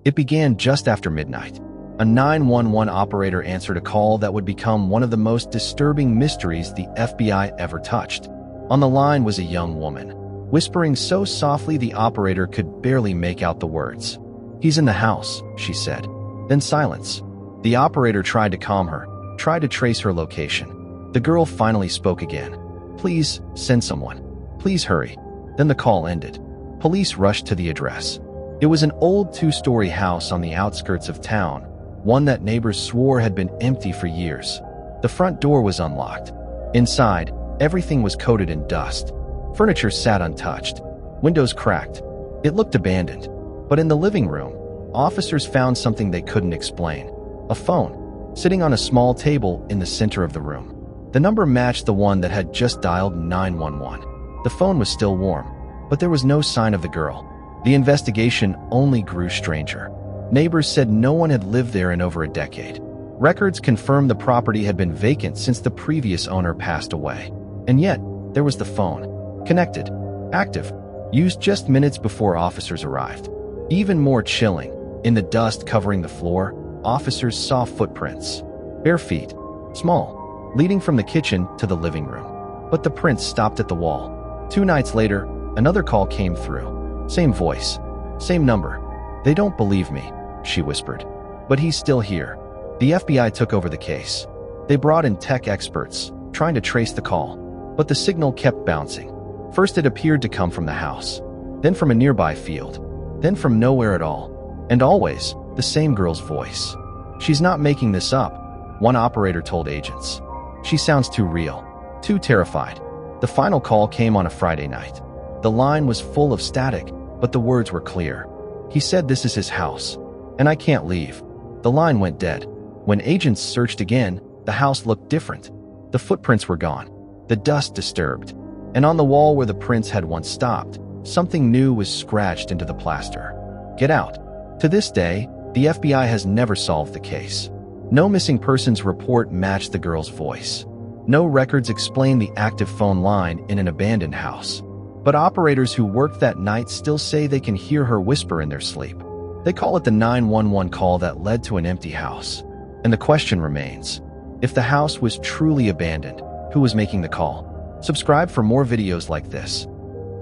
It began just after midnight. A 911 operator answered a call that would become one of the most disturbing mysteries the FBI ever touched. On the line was a young woman, whispering so softly the operator could barely make out the words. "He's in the house," she said. Then silence. The operator tried to calm her, tried to trace her location. The girl finally spoke again. "Please, send someone. Please hurry." Then the call ended. Police rushed to the address. It was an old 2-story house on the outskirts of town, one that neighbors swore had been empty for years. The front door was unlocked. Inside, everything was coated in dust. Furniture sat untouched. Windows cracked. It looked abandoned. But in the living room, officers found something they couldn't explain. A phone, sitting on a small table in the center of the room. The number matched the one that had just dialed 911. The phone was still warm, but there was no sign of the girl. The investigation only grew stranger. Neighbors said no one had lived there in over a decade. Records confirmed the property had been vacant since the previous owner passed away. And yet, there was the phone. Connected. Active. Used just minutes before officers arrived. Even more chilling, in the dust covering the floor, officers saw footprints. Bare feet. Small. Leading from the kitchen to the living room. But the prints stopped at the wall. 2 nights later, another call came through. Same voice. Same number. "They don't believe me," she whispered. "But he's still here." The FBI took over the case. They brought in tech experts, trying to trace the call. But the signal kept bouncing. First it appeared to come from the house. Then from a nearby field. Then from nowhere at all. And always, the same girl's voice. "She's not making this up," one operator told agents. "She sounds too real. Too terrified." The final call came on a Friday night. The line was full of static, but the words were clear. He said this is his house, and I can't leave. The line went dead. When agents searched again, the house looked different. The footprints were gone, the dust disturbed, and on the wall where the prints had once stopped, something new was scratched into the plaster. "Get out." To this day, the FBI has never solved the case. No missing persons report matched the girl's voice. No records explain the active phone line in an abandoned house. But operators who worked that night still say they can hear her whisper in their sleep. They call it the 911 call that led to an empty house. And the question remains, if the house was truly abandoned, who was making the call? Subscribe for more videos like this.